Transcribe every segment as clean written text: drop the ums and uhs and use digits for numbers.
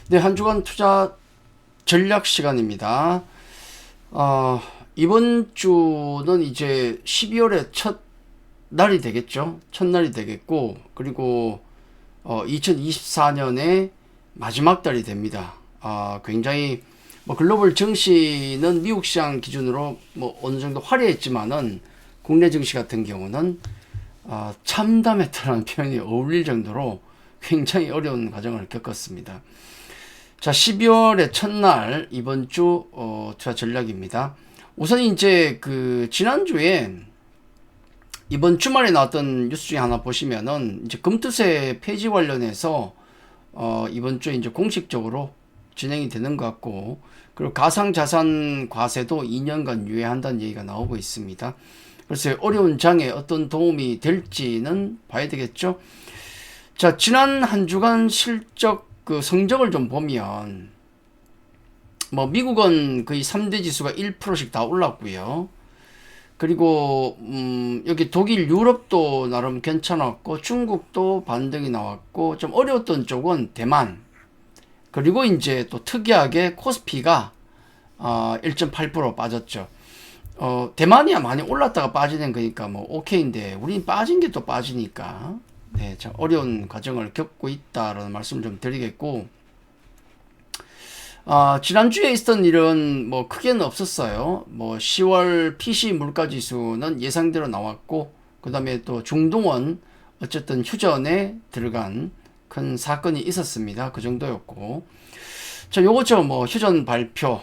네, 한 주간 투자 전략 시간입니다. 이번 주는 이제 12월의 첫 날이 되겠죠. 첫날이 되겠고, 그리고 2024년의 마지막 달이 됩니다. 굉장히 뭐 글로벌 증시는 미국 시장 기준으로 뭐 어느 정도 화려했지만은 국내 증시 같은 경우는 참담했다는 표현이 어울릴 정도로 굉장히 어려운 과정을 겪었습니다. 자, 12월의 첫날 이번 주 투자 전략입니다. 우선 이제 그 지난주에 이번 주말에 나왔던 뉴스 중에 하나 보시면은 이제 금투세 폐지 관련해서 이번 주에 이제 공식적으로 진행이 되는 것 같고, 그리고 가상자산 과세도 2년간 유예한다는 얘기가 나오고 있습니다. 그래서 어려운 장에 어떤 도움이 될지는 봐야 되겠죠. 자, 지난 한 주간 실적 그 성적을 좀 보면 뭐 미국은 거의 3대 지수가 1%씩 다 올랐고요. 그리고 여기 독일, 유럽도 나름 괜찮았고, 중국도 반등이 나왔고, 좀 어려웠던 쪽은 대만. 그리고 이제 또 특이하게 코스피가 1.8% 빠졌죠. 대만이야 많이 올랐다가 빠지는 거니까 뭐 오케이인데, 우린 빠진 게 또 빠지니까 네, 참 어려운 과정을 겪고 있다라는 말씀을 좀 드리겠고, 지난주에 있었던 일은 뭐 크게는 없었어요. 뭐 10월 PC 물가지수는 예상대로 나왔고, 그 다음에 또 중동원 어쨌든 휴전에 들어간 큰 사건이 있었습니다. 그 정도였고, 자, 요거 뭐 휴전 발표,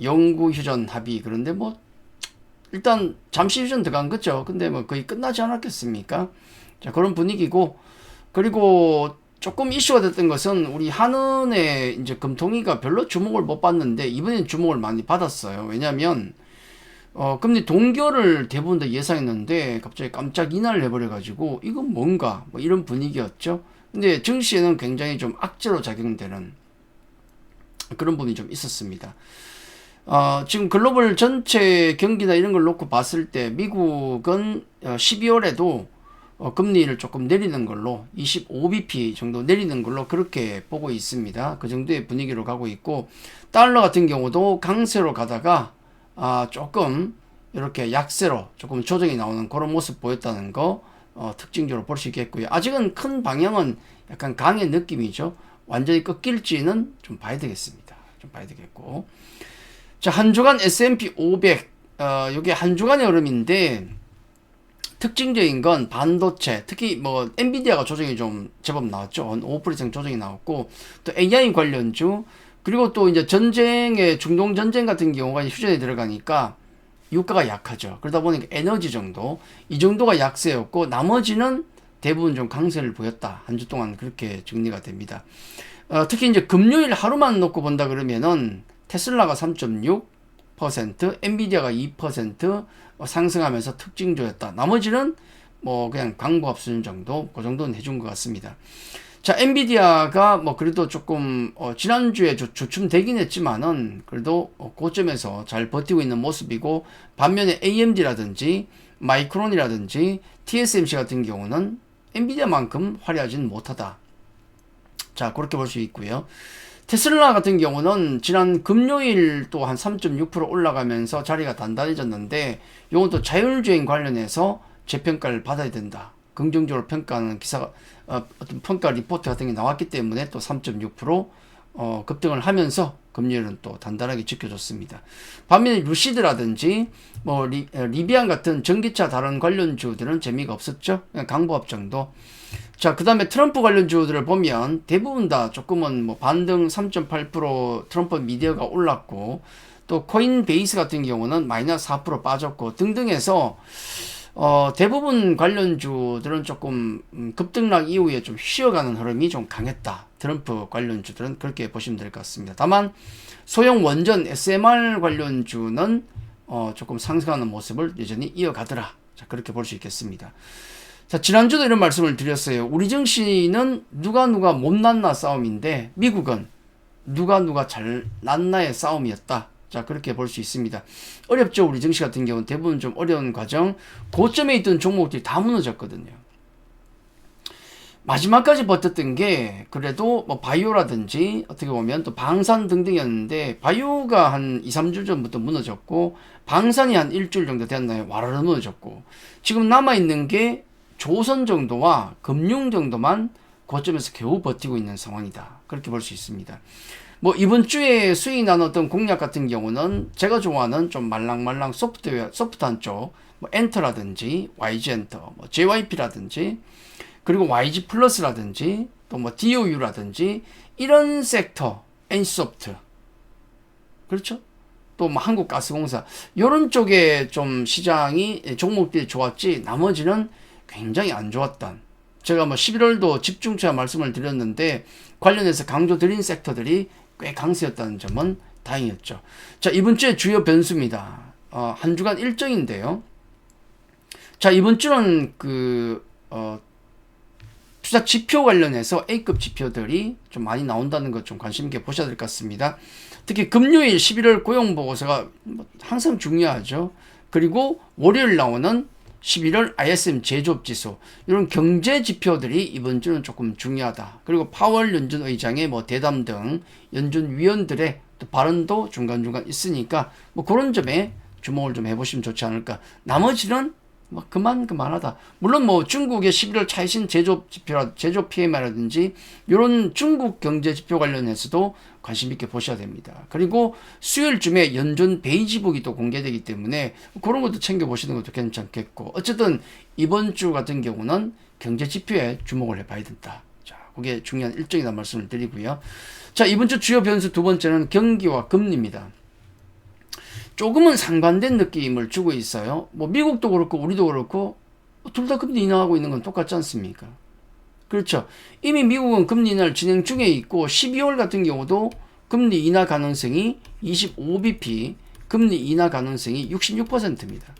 영구 휴전 합의, 그런데 뭐 일단 잠시 휴전 들어간 거죠. 근데 뭐 거의 끝나지 않았겠습니까? 자, 그런 분위기고, 그리고 조금 이슈가 됐던 것은 우리 한은의 이제 금통위가 별로 주목을 못 받는데 이번엔 주목을 많이 받았어요. 왜냐면 금리 동결을 대부분 다 예상했는데 갑자기 깜짝 인하를 해버려가지고 이건 뭔가 뭐 이런 분위기였죠. 근데 증시에는 굉장히 좀 악재로 작용되는 그런 부분이 좀 있었습니다. 지금 글로벌 전체 경기나 이런 걸 놓고 봤을 때 미국은 12월에도 금리를 조금 내리는 걸로 25bp 정도 내리는 걸로 그렇게 보고 있습니다. 그 정도의 분위기로 가고 있고, 달러 같은 경우도 강세로 가다가 조금 이렇게 약세로 조금 조정이 나오는 그런 모습 보였다는 거 특징적으로 볼 수 있겠고요. 아직은 큰 방향은 약간 강의 느낌이죠. 완전히 꺾일지는 좀 봐야 되겠습니다. 좀 봐야 되겠고, 자, 한 주간 S&P 500 이게 한 주간의 흐름인데, 특징적인 건 반도체, 특히 뭐 엔비디아가 조정이 좀 제법 나왔죠. 5% 이상 조정이 나왔고, 또 AI 관련주, 그리고 또 이제 전쟁의 중동 전쟁 같은 경우가 휴전에 들어가니까 유가가 약하죠. 그러다 보니까 에너지 정도, 이 정도가 약세였고, 나머지는 대부분 좀 강세를 보였다. 한 주 동안 그렇게 정리가 됩니다. 특히 이제 금요일 하루만 놓고 본다 그러면은 테슬라가 3.6%, 엔비디아가 2% 상승하면서 특징주였다. 나머지는 뭐 그냥 광부합 수준 정도, 그 정도는 해준 것 같습니다. 자, 엔비디아가 뭐 그래도 조금 지난주에 주춤되긴 했지만은 그래도 고점에서 잘 버티고 있는 모습이고, 반면에 AMD라든지 마이크론이라든지 TSMC 같은 경우는 엔비디아만큼 화려하지는 못하다. 자, 그렇게 볼 수 있고요. 테슬라 같은 경우는 지난 금요일 또 한 3.6% 올라가면서 자리가 단단해졌는데, 이건 또 자율주행 관련해서 재평가를 받아야 된다. 긍정적으로 평가하는 기사가, 어떤 평가 리포트 같은 게 나왔기 때문에 또 3.6% 급등을 하면서 금요일은 또 단단하게 지켜줬습니다. 반면에 루시드라든지 뭐 리비안 같은 전기차 다른 관련주들은 재미가 없었죠. 그냥 강보합 정도. 자, 그 다음에 트럼프 관련주들을 보면 대부분 다 조금은 뭐 반등 3.8% 트럼프 미디어가 올랐고, 또 코인베이스 같은 경우는 마이너스 4% 빠졌고 등등해서 대부분 관련주들은 조금 급등락 이후에 좀 쉬어가는 흐름이 좀 강했다. 트럼프 관련주들은 그렇게 보시면 될 것 같습니다. 다만 소형 원전 SMR 관련주는 조금 상승하는 모습을 여전히 이어가더라. 자, 그렇게 볼 수 있겠습니다. 자, 지난주도 이런 말씀을 드렸어요. 우리 증시는 누가 못났나 싸움인데, 미국은 누가 잘났나의 싸움이었다. 자, 그렇게 볼 수 있습니다. 어렵죠. 우리 증시 같은 경우는 대부분 좀 어려운 과정, 고점에 있던 종목들이 다 무너졌거든요. 마지막까지 버텼던 게 그래도 뭐 바이오라든지 어떻게 보면 또 방산 등등이었는데 바이오가 한 2, 3주 전부터 무너졌고 방산이 한 일주일 정도 됐나요? 와르르 무너졌고 지금 남아있는 게 조선 정도와 금융 정도만 고점에서 겨우 버티고 있는 상황이다. 그렇게 볼 수 있습니다. 뭐 이번 주에 수익 나눴던 공략 같은 경우는 제가 좋아하는 좀 말랑말랑 소프트한 쪽, 뭐 엔터라든지 YG 엔터, 뭐 JYP라든지 그리고 YG 플러스라든지 또 뭐 DOU라든지 이런 섹터, NC소프트 그렇죠? 또 뭐 한국가스공사 이런 쪽에 좀 시장이 종목들이 좋았지 나머지는 굉장히 안 좋았던 제가 뭐 11월도 집중차 말씀을 드렸는데 관련해서 강조 드린 섹터들이 꽤 강세였다는 점은 다행이었죠. 자, 이번 주에 주요 변수입니다. 한 주간 일정인데요. 자, 이번 주는 투자 지표 관련해서 A급 지표들이 좀 많이 나온다는 것 좀 관심 있게 보셔야 될 것 같습니다. 특히 금요일 11월 고용보고서가 항상 중요하죠. 그리고 월요일 나오는 11월 ISM 제조업지수 이런 경제 지표들이 이번 주는 조금 중요하다. 그리고 파월 연준 의장의 뭐 대담 등 연준 위원들의 또 발언도 중간중간 있으니까 뭐 그런 점에 주목을 좀 해보시면 좋지 않을까. 나머지는 뭐 그만하다. 물론 뭐 중국의 11월 차이신 제조업 지표, 제조업 PMI라든지 이런 중국 경제 지표 관련해서도 관심 있게 보셔야 됩니다. 그리고 수요일쯤에 연준 베이지북이 또 공개되기 때문에 그런 것도 챙겨 보시는 것도 괜찮겠고 어쨌든 이번 주 같은 경우는 경제 지표에 주목을 해봐야 된다. 자, 그게 중요한 일정이다 말씀을 드리고요. 자, 이번 주 주요 변수 두 번째는 경기와 금리입니다. 조금은 상반된 느낌을 주고 있어요. 뭐 미국도 그렇고 우리도 그렇고 둘 다 금리 인하하고 있는 건 똑같지 않습니까? 그렇죠. 이미 미국은 금리 인하를 진행 중에 있고 12월 같은 경우도 금리 인하 가능성이 25bp, 금리 인하 가능성이 66%입니다.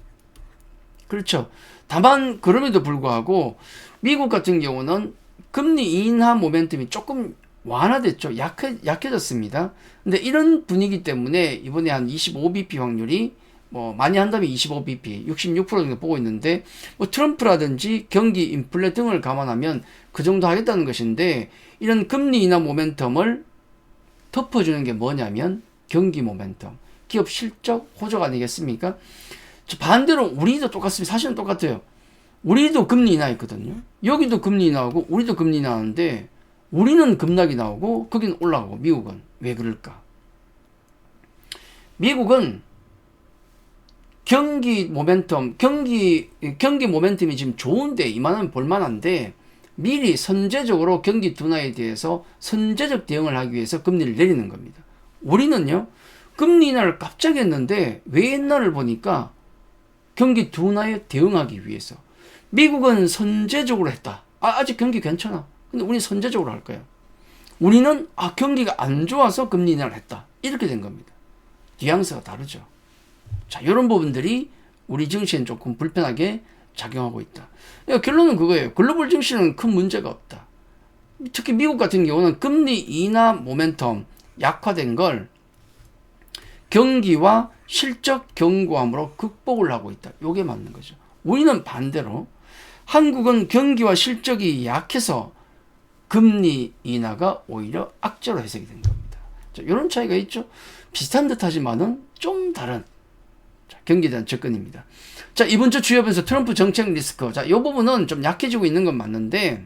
그렇죠. 다만 그럼에도 불구하고 미국 같은 경우는 금리 인하 모멘텀이 조금 완화됐죠. 약해졌습니다. 근데 이런 분위기 때문에 이번에 한 25bp 확률이 뭐 많이 한다면 25bp, 66% 정도 보고 있는데 뭐 트럼프라든지 경기 인플레 등을 감안하면 그 정도 하겠다는 것인데 이런 금리 인하 모멘텀을 덮어주는 게 뭐냐면 경기 모멘텀, 기업 실적 호적 아니겠습니까? 반대로 우리도 똑같습니다. 사실은 똑같아요. 우리도 금리 인하했거든요. 여기도 금리 인하하고 우리도 금리 인하하는데 우리는 급락이 나오고 거기는 올라가고 미국은 왜 그럴까? 미국은 경기 모멘텀이 지금 좋은데 이만하면 볼만한데 미리 선제적으로 경기 둔화에 대해서 선제적 대응을 하기 위해서 금리를 내리는 겁니다. 우리는요 금리 인하를 갑자기 했는데 왜 했나를 보니까 경기 둔화에 대응하기 위해서. 미국은 선제적으로 했다. 아직 경기 괜찮아. 근데 우리는 선제적으로 할 거예요. 우리는 경기가 안 좋아서 금리 인하를 했다. 이렇게 된 겁니다. 뉘앙스가 다르죠. 자, 이런 부분들이 우리 증시엔 조금 불편하게 작용하고 있다. 그러니까 결론은 그거예요. 글로벌 증시는 큰 문제가 없다. 특히 미국 같은 경우는 금리 인하 모멘텀 약화된 걸 경기와 실적 견고함으로 극복을 하고 있다. 이게 맞는 거죠. 우리는 반대로 한국은 경기와 실적이 약해서 금리 인하가 오히려 악재로 해석이 된 겁니다. 자, 이런 차이가 있죠. 비슷한 듯 하지만은 좀 다른 경기에 대한 접근입니다. 자, 이번 주 주요 변수 트럼프 정책 리스크. 자, 이 부분은 좀 약해지고 있는 건 맞는데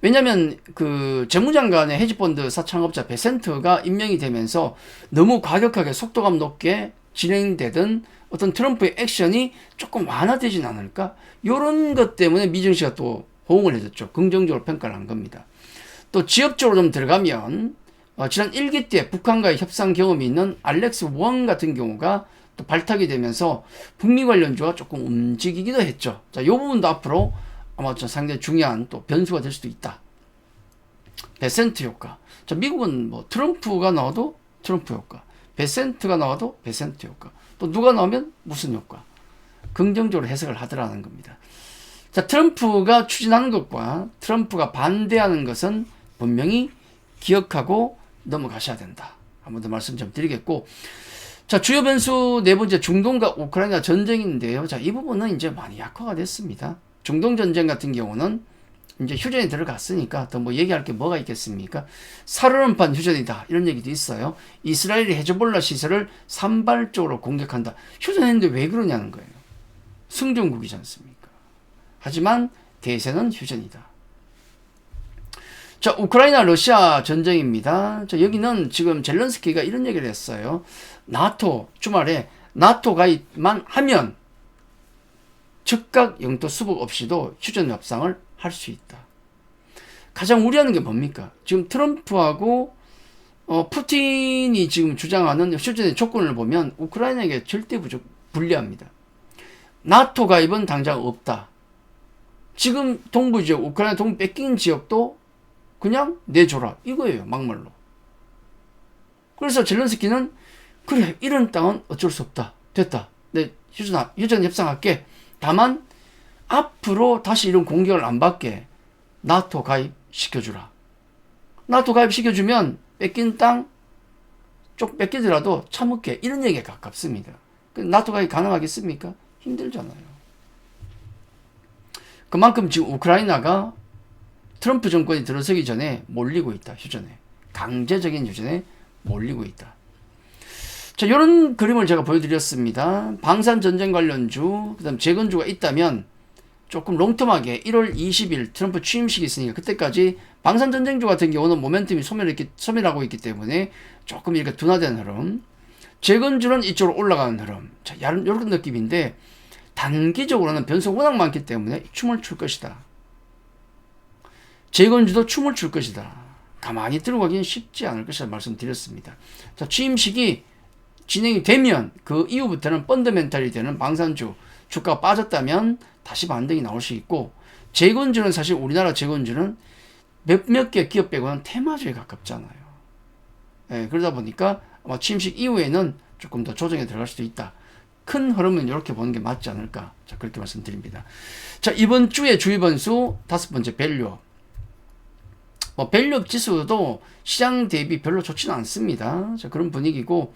왜냐면 그 재무장관의 헤지펀드 사창업자 베센트가 임명이 되면서 너무 과격하게 속도감 높게 진행되던 어떤 트럼프의 액션이 조금 완화되진 않을까? 이런 것 때문에 미증시가 또 호응을 해줬죠. 긍정적으로 평가를 한 겁니다. 또 지역적으로 좀 들어가면 지난 1기 때 북한과의 협상 경험이 있는 알렉스 웡 같은 경우가 또 발탁이 되면서 북미 관련주가 조금 움직이기도 했죠. 자, 이 부분도 앞으로 아마 상당히 중요한 또 변수가 될 수도 있다. 베센트 효과. 자, 미국은 뭐 트럼프가 나와도 트럼프 효과, 베센트가 나와도 베센트 효과, 또 누가 나오면 무슨 효과. 긍정적으로 해석을 하더라는 겁니다. 자, 트럼프가 추진하는 것과 트럼프가 반대하는 것은 분명히 기억하고 넘어가셔야 된다. 한 번 더 말씀 좀 드리겠고. 자, 주요 변수 네 번째 중동과 우크라이나 전쟁인데요. 자, 이 부분은 이제 많이 약화가 됐습니다. 중동 전쟁 같은 경우는 이제 휴전이 들어갔으니까 더 뭐 얘기할 게 뭐가 있겠습니까? 살얼음판 휴전이다. 이런 얘기도 있어요. 이스라엘이 헤즈볼라 시설을 산발적으로 공격한다. 휴전했는데 왜 그러냐는 거예요. 승전국이지 않습니까? 하지만 대세는 휴전이다. 자, 우크라이나 러시아 전쟁입니다. 자, 여기는 지금 젤렌스키가 이런 얘기를 했어요. 나토 주말에 나토 가입만 하면 즉각 영토 수복 없이도 휴전 협상을 할 수 있다. 가장 우려하는 게 뭡니까? 지금 트럼프하고 푸틴이 지금 주장하는 휴전의 조건을 보면 우크라이나에게 절대 불리합니다. 나토 가입은 당장 없다. 지금 동부 지역, 우크라이나 동부 뺏긴 지역도 그냥 내줘라. 이거예요. 막말로. 그래서 젤렌스키는 그래, 이런 땅은 어쩔 수 없다. 됐다. 내 휴전 협상할게. 다만 앞으로 다시 이런 공격을 안 받게 나토 가입 시켜주라. 나토 가입 시켜주면 뺏긴 땅 쪽 뺏기더라도 참을게. 이런 얘기에 가깝습니다. 나토 가입 가능하겠습니까? 힘들잖아요. 그만큼 지금 우크라이나가 트럼프 정권이 들어서기 전에 몰리고 있다. 휴전에. 강제적인 휴전에 몰리고 있다. 자, 이런 그림을 제가 보여드렸습니다. 방산전쟁 관련주, 그 다음 재건주가 있다면 조금 롱텀하게 1월 20일 트럼프 취임식이 있으니까 그때까지 방산전쟁주 같은 경우는 모멘텀이 소멸하고 있기 때문에 조금 이렇게 둔화되는 흐름. 재건주는 이쪽으로 올라가는 흐름. 자, 이런 느낌인데 단기적으로는 변수가 워낙 많기 때문에 춤을 출 것이다. 재건주도 춤을 출 것이다. 가만히 들고 가기는 쉽지 않을 것이라 말씀드렸습니다. 자, 취임식이 진행이 되면 그 이후부터는 펀더멘탈이 되는 방산주 주가가 빠졌다면 다시 반등이 나올 수 있고, 재건주는 사실 우리나라 재건주는 몇몇 개 기업 빼고는 테마주에 가깝잖아요. 예, 그러다 보니까 아마 취임식 이후에는 조금 더 조정에 들어갈 수도 있다. 큰 흐름은 이렇게 보는 게 맞지 않을까. 자, 그렇게 말씀드립니다. 자, 이번 주의 주의 변수 5번째 밸류업. 밸류업 지수도 시장 대비 별로 좋지는 않습니다. 자, 그런 분위기고,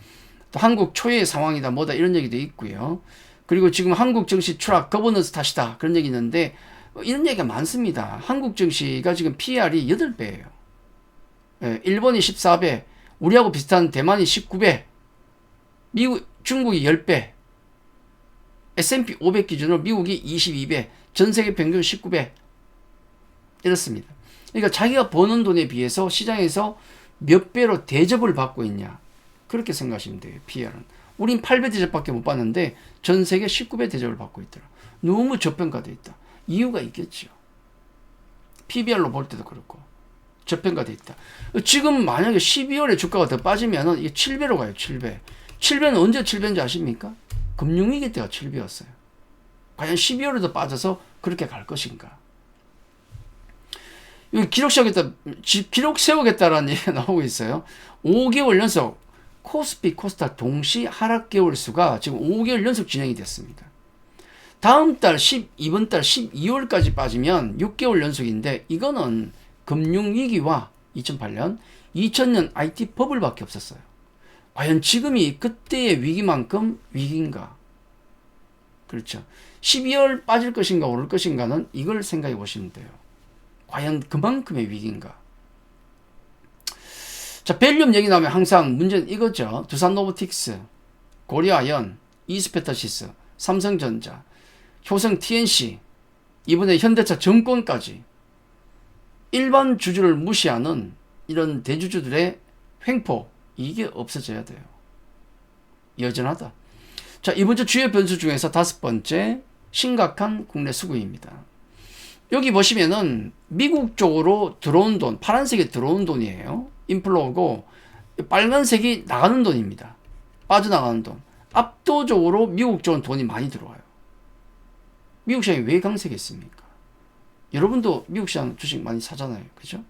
또 한국 초유의 상황이다 뭐다 이런 얘기도 있고요. 그리고 지금 한국 증시 추락 거버넌스 탓이다 그런 얘기 있는데 이런 얘기가 많습니다. 한국 증시가 지금 PER이 8배예요. 예, 일본이 14배, 우리하고 비슷한 대만이 19배, 중국이 10배, S&P 500 기준으로 미국이 22배, 전 세계 평균 19배 이렇습니다. 그러니까 자기가 버는 돈에 비해서 시장에서 몇 배로 대접을 받고 있냐, 그렇게 생각하시면 돼요. PER은. 우린 8배 대접밖에 못 받는데 전 세계 19배 대접을 받고 있더라. 너무 저평가되어 있다. 이유가 있겠죠. PBR로 볼 때도 그렇고 저평가되어 있다. 지금 만약에 12월에 주가가 더 빠지면 이게 7배로 가요. 7배. 7배는 언제 7배인지 아십니까? 금융위기 때가 7배였어요. 과연 12월에도 빠져서 그렇게 갈 것인가? 여기 기록 세우겠다라는 얘기가 나오고 있어요. 5개월 연속 코스피, 코스닥 동시 하락 개월 수가 지금 5개월 연속 진행이 됐습니다. 다음 달 이번 달 12월까지 빠지면 6개월 연속인데 이거는 금융위기와 2008년, 2000년 IT 버블밖에 없었어요. 과연 지금이 그때의 위기만큼 위기인가? 그렇죠. 12월 빠질 것인가 오를 것인가는 이걸 생각해 보시면 돼요. 과연 그만큼의 위기인가? 자, 밸류업 얘기 나오면 항상 문제는 이거죠. 두산노보틱스, 고려아연, 이스페타시스, 삼성전자, 효성 TNC, 이번에 현대차 정권까지 일반 주주를 무시하는 이런 대주주들의 횡포, 이게 없어져야 돼요. 여전하다. 자, 이번 주 주요 변수 중에서 5번째, 심각한 국내 수구입니다. 여기 보시면은 미국 쪽으로 들어온 돈, 파란색이 들어온 돈이에요. 인플로우고 빨간색이 나가는 돈입니다. 빠져나가는 돈. 압도적으로 미국 쪽은 돈이 많이 들어와요. 미국 시장이 왜 강세겠습니까? 여러분도 미국 시장 주식 많이 사잖아요. 그죠?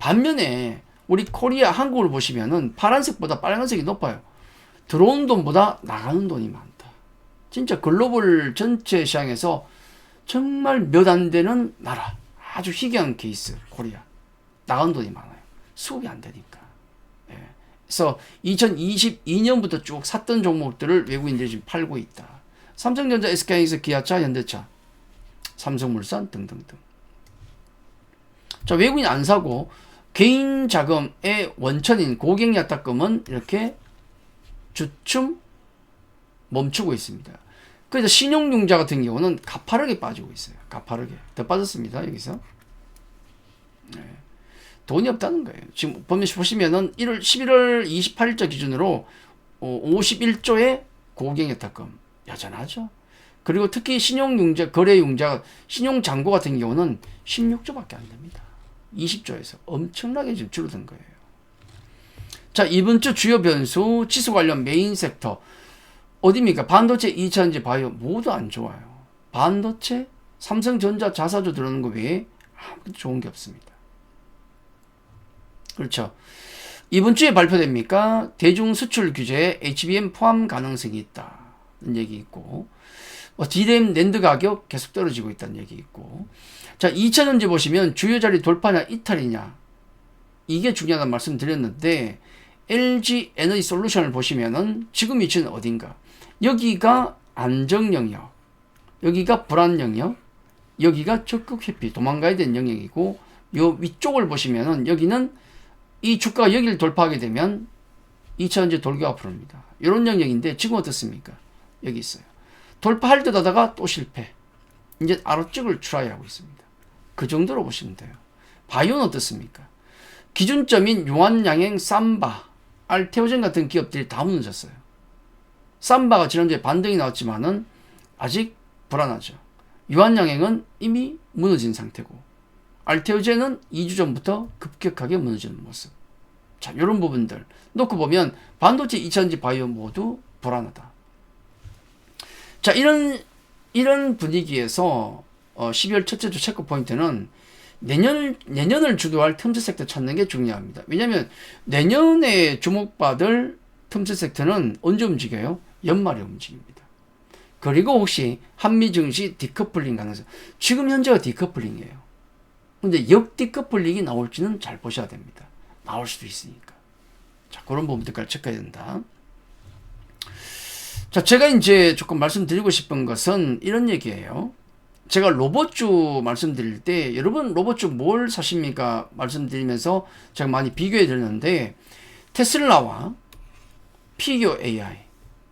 반면에 우리 코리아, 한국을 보시면은 파란색보다 빨간색이 높아요. 들어온 돈보다 나가는 돈이 많다. 진짜 글로벌 전체 시장에서 정말 몇 안 되는 나라. 아주 희귀한 케이스, 코리아. 나가는 돈이 많아요. 수급이 안 되니까. 예. 그래서 2022년부터 쭉 샀던 종목들을 외국인들이 지금 팔고 있다. 삼성전자, SK하이닉스, 기아차, 현대차, 삼성물산 등등등. 자, 외국인 안 사고 개인 자금의 원천인 고객야탁금은 이렇게 주춤 멈추고 있습니다. 그래서 신용융자 같은 경우는 가파르게 빠지고 있어요. 가파르게. 더 빠졌습니다. 여기서. 네. 돈이 없다는 거예요. 지금 보시면은 11월 28일자 기준으로 51조의 고객야탁금 여전하죠. 그리고 특히 신용융자, 거래융자, 신용잔고 같은 경우는 16조밖에 안 됩니다. 20조에서 엄청나게 지금 줄어든 거예요. 자, 이번 주 주요 변수, 지수 관련 메인 섹터. 어디입니까? 반도체, 2차전지, 바이오 모두 안 좋아요. 반도체, 삼성전자, 자사주 들어오는 거 외에 아무것도 좋은 게 없습니다. 그렇죠. 이번 주에 발표됩니까? 대중 수출 규제에 HBM 포함 가능성이 있다는 얘기 있고, D램 낸드 가격 계속 떨어지고 있다는 얘기 있고. 자, 2차전지 보시면 주요 자리 돌파냐 이탈이냐, 이게 중요하다는 말씀 드렸는데, LG 에너지 솔루션을 보시면은 지금 위치는 어딘가? 여기가 안정 영역, 여기가 불안 영역, 여기가 적극 회피, 도망가야 되는 영역이고, 요 위쪽을 보시면은 여기는 이 주가가 여기를 돌파하게 되면 2차전지 돌격 앞으로 옵니다. 이런 영역인데 지금 어떻습니까? 여기 있어요. 돌파할 듯 하다가 또 실패. 이제 아래쪽을 트라이하고 있습니다. 그 정도로 보시면 돼요. 바이오는 어떻습니까? 기준점인 유한양행, 삼바, 알테오젠 같은 기업들이 다 무너졌어요. 삼바가 지난주에 반등이 나왔지만은 아직 불안하죠. 유한양행은 이미 무너진 상태고, 알테오젠은 2주 전부터 급격하게 무너지는 모습. 자, 이런 부분들 놓고 보면 반도체, 2차전지, 바이오 모두 불안하다. 자, 이런 분위기에서 12월 첫째 주 체크 포인트는 내년을 주도할 틈새 섹터 찾는 게 중요합니다. 왜냐하면 내년에 주목받을 틈새 섹터는 언제 움직여요? 연말에 움직입니다. 그리고 혹시 한미 증시 디커플링 가능성. 지금 현재가 디커플링이에요. 근데 역디커플링이 나올지는 잘 보셔야 됩니다. 나올 수도 있으니까. 자, 그런 부분들까지 체크해야 된다. 자, 제가 이제 조금 말씀드리고 싶은 것은 이런 얘기예요. 제가 로봇주 말씀드릴 때, 여러분 로봇주 뭘 사십니까? 말씀드리면서 제가 많이 비교해 드렸는데, 테슬라와 피규어 AI,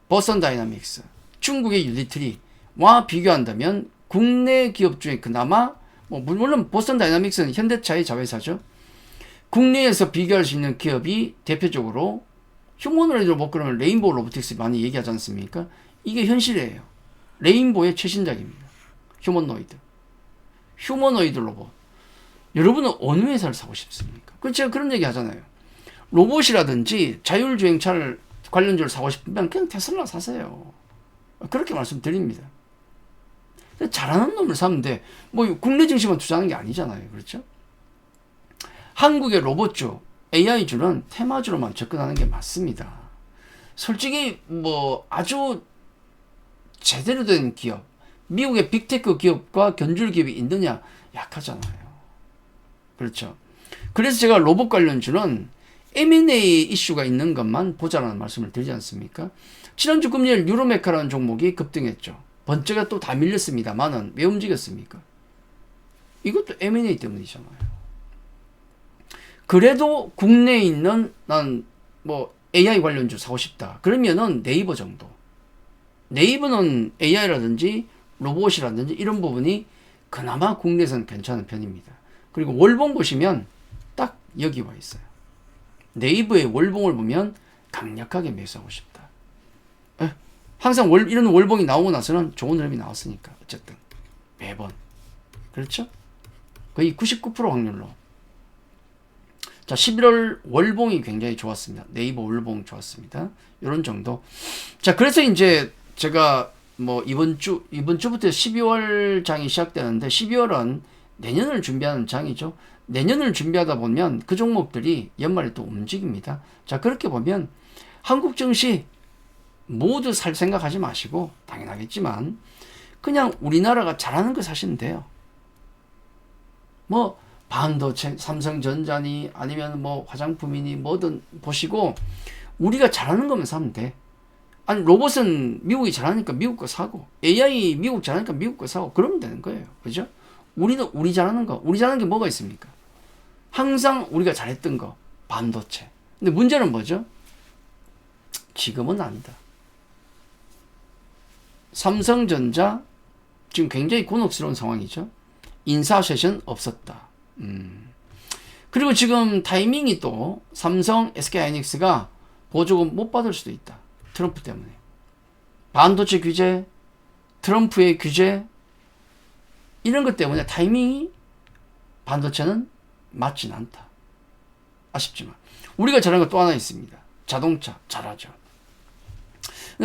버선 다이나믹스, 중국의 유니트리와 비교한다면 국내 기업 중에 그나마, 물론 버선 다이나믹스는 현대차의 자회사죠. 국내에서 비교할 수 있는 기업이 대표적으로 휴머노이드 로봇, 그러면 레인보우 로보틱스 많이 얘기하지 않습니까? 이게 현실이에요. 레인보우의 최신작입니다. 휴머노이드 로봇. 여러분은 어느 회사를 사고 싶습니까? 제가 그런 얘기 하잖아요. 로봇이라든지 자율주행차를 관련주를 사고 싶으면 그냥 테슬라 사세요. 그렇게 말씀드립니다. 잘하는 놈을 사면 돼. 국내 증시만 투자하는 게 아니잖아요. 그렇죠? 한국의 로봇주, AI주는 테마주로만 접근하는 게 맞습니다. 솔직히 아주 제대로 된 기업, 미국의 빅테크 기업과 견줄 기업이 있느냐? 약하잖아요. 그렇죠? 그래서 제가 로봇 관련주는 M&A 이슈가 있는 것만 보자라는 말씀을 드리지 않습니까? 지난주 금요일 유로메카라는 종목이 급등했죠. 번째가 또 다 밀렸습니다만은 왜 움직였습니까? 이것도 M&A 때문이잖아요. 그래도 국내에 있는 난 AI 관련주 사고 싶다. 그러면은 네이버 정도. 네이버는 AI라든지 로봇이라든지 이런 부분이 그나마 국내에서는 괜찮은 편입니다. 그리고 월봉 보시면 딱 여기 와 있어요. 네이버의 월봉을 보면 강력하게 매수하고 싶다. 항상 이런 월봉이 나오고 나서는 좋은 흐름이 나왔으니까 어쨌든 매번 그렇죠? 거의 99% 확률로. 자, 11월 월봉이 굉장히 좋았습니다. 네이버 월봉 좋았습니다. 이런 정도. 자, 그래서 이제 제가 이번 주부터 12월 장이 시작되는데, 12월은 내년을 준비하는 장이죠. 내년을 준비하다 보면 그 종목들이 연말에 또 움직입니다. 자, 그렇게 보면 한국 증시 모두 살 생각하지 마시고, 당연하겠지만 그냥 우리나라가 잘하는 거 사시면 돼요. 반도체, 삼성전자니 아니면 화장품이니 뭐든 보시고 우리가 잘하는 거면 사면 돼. 아니, 로봇은 미국이 잘하니까 미국 거 사고, AI 미국 잘하니까 미국 거 사고, 그러면 되는 거예요. 그죠? 우리는 우리 잘하는 거, 우리 잘하는 게 뭐가 있습니까? 항상 우리가 잘했던 거 반도체. 근데 문제는 뭐죠? 지금은 아니다. 삼성전자 지금 굉장히 곤혹스러운 상황이죠. 인사 쇄신 없었다. 그리고 지금 타이밍이 또 삼성, SK하이닉스가 보조금 못 받을 수도 있다. 트럼프 때문에. 반도체 규제, 트럼프의 규제, 이런 것 때문에 타이밍이 반도체는 맞진 않다. 아쉽지만. 우리가 잘하는 거 또 하나 있습니다. 자동차 잘하죠.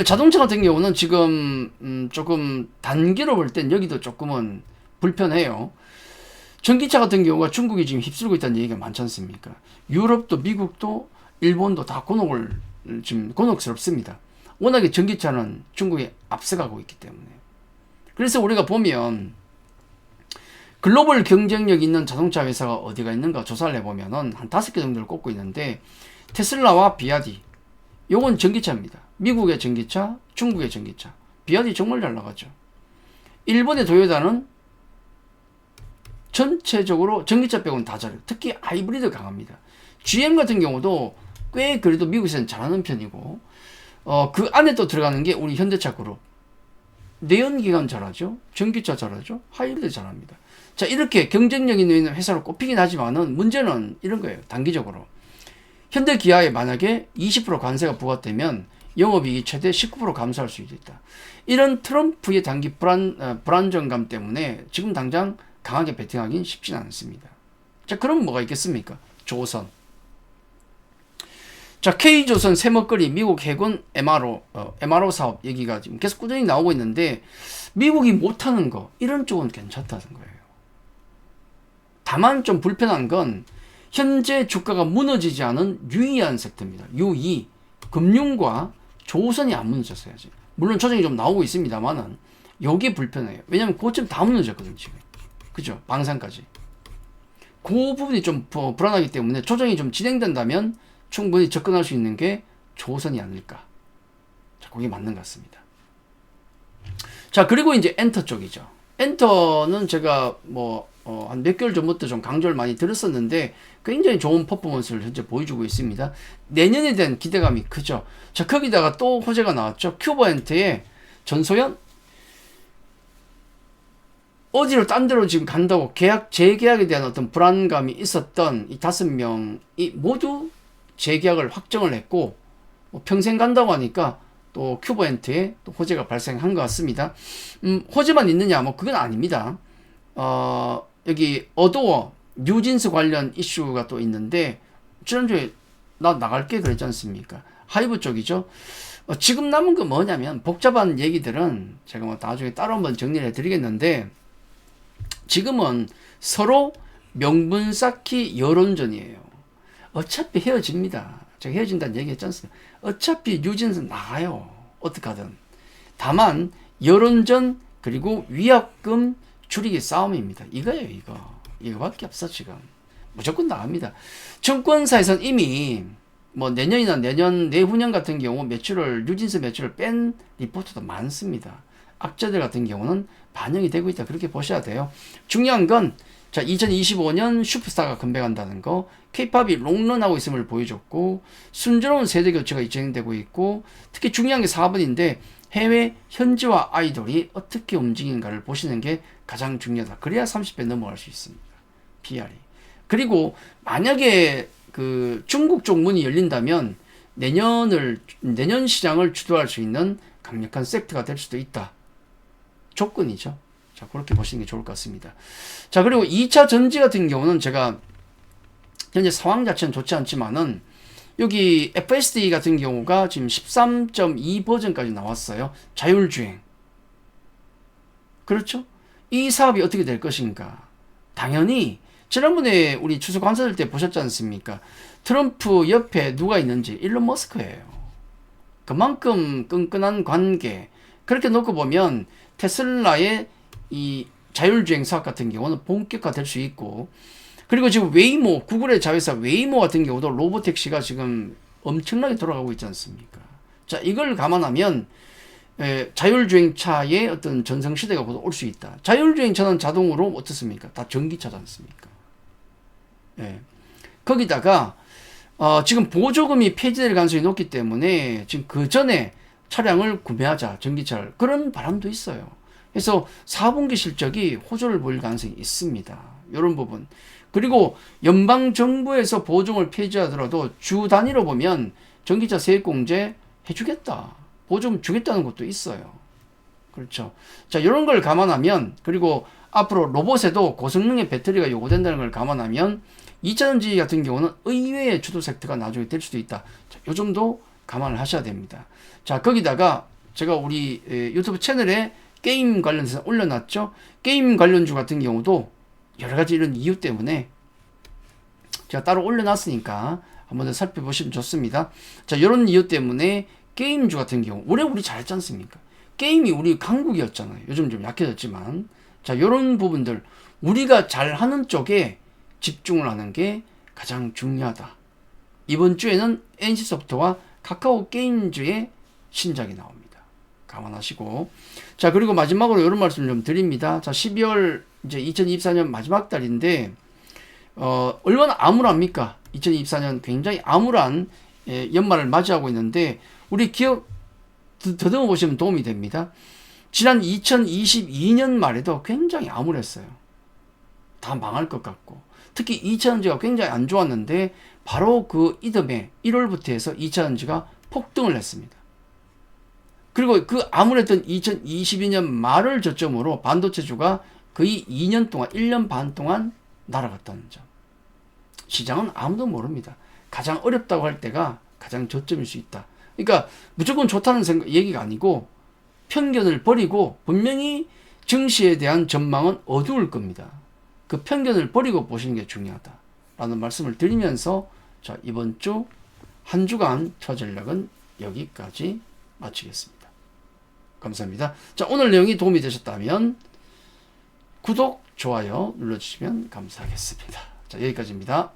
자동차 같은 경우는 지금 조금 단기로 볼 땐 여기도 조금은 불편해요. 전기차 같은 경우가 중국이 지금 휩쓸고 있다는 얘기가 많지 않습니까? 유럽도 미국도 일본도 다 지금 곤혹스럽습니다. 워낙에 전기차는 중국에 앞서가고 있기 때문에. 그래서 우리가 보면 글로벌 경쟁력 있는 자동차 회사가 어디가 있는가 조사를 해보면은 한 5개 정도를 꼽고 있는데, 테슬라와 비아디, 요건 전기차입니다. 미국의 전기차, 중국의 전기차. 비아디 정말 잘 나가죠. 일본의 도요타는 전체적으로 전기차 빼고는 다 잘해요. 특히 하이브리드 강합니다. GM 같은 경우도 꽤 그래도 미국에서는 잘하는 편이고, 그 안에 또 들어가는 게 우리 현대차 그룹. 내연기관 잘하죠. 전기차 잘하죠. 하이브리드 잘합니다. 자, 이렇게 경쟁력 있는 회사로 꼽히긴 하지만은 문제는 이런 거예요. 단기적으로. 현대기아에 만약에 20% 관세가 부과되면 영업이익이 최대 19% 감소할 수 있다. 이런 트럼프의 단기 불안정감 때문에 지금 당장 강하게 베팅하기는 쉽지는 않습니다. 자, 그럼 뭐가 있겠습니까? 조선. 자, K조선 새먹거리 미국 해군 MRO 사업 얘기가 지금 계속 꾸준히 나오고 있는데, 미국이 못하는 거, 이런 쪽은 괜찮다는 거예요. 다만 좀 불편한 건 현재 주가가 무너지지 않은 유의한 섹터입니다. 유의. 금융과 조선이 안 무너졌어야지. 물론 조정이 좀 나오고 있습니다만은 여기 불편해요. 왜냐면 고점 다 무너졌거든요, 지금. 그죠? 방산까지. 그 부분이 좀 불안하기 때문에 조정이 좀 진행된다면 충분히 접근할 수 있는 게 조선이 아닐까. 자, 그게 맞는 것 같습니다. 자, 그리고 이제 엔터 쪽이죠. 엔터는 제가 한 몇 개월 전부터 좀 강조를 많이 들었었는데 굉장히 좋은 퍼포먼스를 현재 보여주고 있습니다. 내년에 대한 기대감이 크죠. 자, 거기다가 또 호재가 나왔죠. 큐버엔트의 전소연 어디로 딴 데로 지금 간다고 재계약에 대한 어떤 불안감이 있었던 이 5명이 모두 재계약을 확정을 했고, 평생 간다고 하니까 또 큐버엔트에 또 호재가 발생한 것 같습니다. 호재만 있느냐? 그건 아닙니다. 여기 어도어 뉴진스 관련 이슈가 또 있는데, 지난주에 나 나갈게 그랬지 않습니까? 하이브 쪽이죠. 지금 남은 거 뭐냐면, 복잡한 얘기들은 제가 나중에 따로 한번 정리를 해드리겠는데, 지금은 서로 명분 쌓기 여론전이에요. 어차피 헤어집니다. 제가 헤어진다는 얘기 했지 않습니까? 어차피 뉴진스 나가요. 어떡하든. 다만 여론전 그리고 위약금 줄이기 싸움입니다. 이거예요, 이거. 이거밖에 없어, 지금. 무조건 나갑니다. 증권사에서는 이미 내년이나 내후년 같은 경우 뉴진스 매출을 뺀 리포트도 많습니다. 악재들 같은 경우는 반영이 되고 있다. 그렇게 보셔야 돼요. 중요한 건, 자, 2025년 슈퍼스타가 컴백한다는 거, K-팝이 롱런하고 있음을 보여줬고, 순조로운 세대 교체가 진행되고 있고, 특히 중요한 게 4번인데, 해외 현지화 아이돌이 어떻게 움직이는가를 보시는 게 가장 중요하다. 그래야 30배 넘어갈 수 있습니다. PR이. 그리고 만약에 그 중국 쪽 문이 열린다면 내년 시장을 주도할 수 있는 강력한 섹터가 될 수도 있다. 조건이죠. 자, 그렇게 보시는 게 좋을 것 같습니다. 자, 그리고 2차 전지 같은 경우는 제가 현재 상황 자체는 좋지 않지만은 여기 FSD 같은 경우가 지금 13.2 버전까지 나왔어요. 자율주행. 그렇죠? 이 사업이 어떻게 될 것인가? 당연히 지난번에 우리 추수감사절 때 보셨지 않습니까? 트럼프 옆에 누가 있는지 일론 머스크예요. 그만큼 끈끈한 관계. 그렇게 놓고 보면 테슬라의 이 자율주행 사업 같은 경우는 본격화될 수 있고, 그리고 지금 웨이모, 구글의 자회사 웨이모 같은 경우도 로보택시가 지금 엄청나게 돌아가고 있지 않습니까? 자, 이걸 감안하면 자율주행차의 어떤 전성시대가 곧 올 수 있다. 자율주행차는 자동으로 어떻습니까? 다 전기차지 않습니까? 예. 거기다가 지금 보조금이 폐지될 가능성이 높기 때문에 지금 그 전에 차량을 구매하자, 전기차를. 그런 바람도 있어요. 그래서 4분기 실적이 호조를 보일 가능성이 있습니다. 이런 부분. 그리고 연방정부에서 보조금을 폐지하더라도 주 단위로 보면 전기차 세액공제 해주겠다. 보조금 주겠다는 것도 있어요. 그렇죠. 자, 이런 걸 감안하면, 그리고 앞으로 로봇에도 고성능의 배터리가 요구된다는 걸 감안하면 2차전지 같은 경우는 의외의 주도 섹터가 나중에 될 수도 있다. 자, 요 점도 감안을 하셔야 됩니다. 자, 거기다가 제가 우리 유튜브 채널에 게임 관련해서 올려놨죠. 게임 관련주 같은 경우도 여러 가지 이런 이유 때문에 제가 따로 올려놨으니까 한번 더 살펴보시면 좋습니다. 자, 이런 이유 때문에 게임주 같은 경우 올해 우리 잘했지 않습니까? 게임이 우리 강국이었잖아요. 요즘 좀 약해졌지만, 자, 이런 부분들 우리가 잘하는 쪽에 집중을 하는 게 가장 중요하다. 이번 주에는 NC소프트와 카카오 게임주의 신작이 나옵니다. 감안하시고, 자, 그리고 마지막으로 이런 말씀을 좀 드립니다. 자, 12월 이제 2024년 마지막 달인데 얼마나 암울합니까? 2024년 굉장히 암울한 연말을 맞이하고 있는데 우리 기업 더듬어 보시면 도움이 됩니다. 지난 2022년 말에도 굉장히 암울했어요. 다 망할 것 같고, 특히 2차전지가 굉장히 안 좋았는데 바로 그 이듬해 1월부터 해서 2차전지가 폭등을 했습니다. 그리고 그 암울했던 2022년 말을 저점으로 반도체주가 거의 2년 동안, 1년 반 동안 날아갔다는 점. 시장은 아무도 모릅니다. 가장 어렵다고 할 때가 가장 저점일 수 있다. 그러니까 무조건 좋다는 얘기가 아니고 편견을 버리고 분명히 증시에 대한 전망은 어두울 겁니다. 그 편견을 버리고 보시는 게 중요하다라는 말씀을 드리면서, 자, 이번 주 한 주간 투자 전략은 여기까지 마치겠습니다. 감사합니다. 자, 오늘 내용이 도움이 되셨다면 구독, 좋아요 눌러주시면 감사하겠습니다. 자, 여기까지입니다.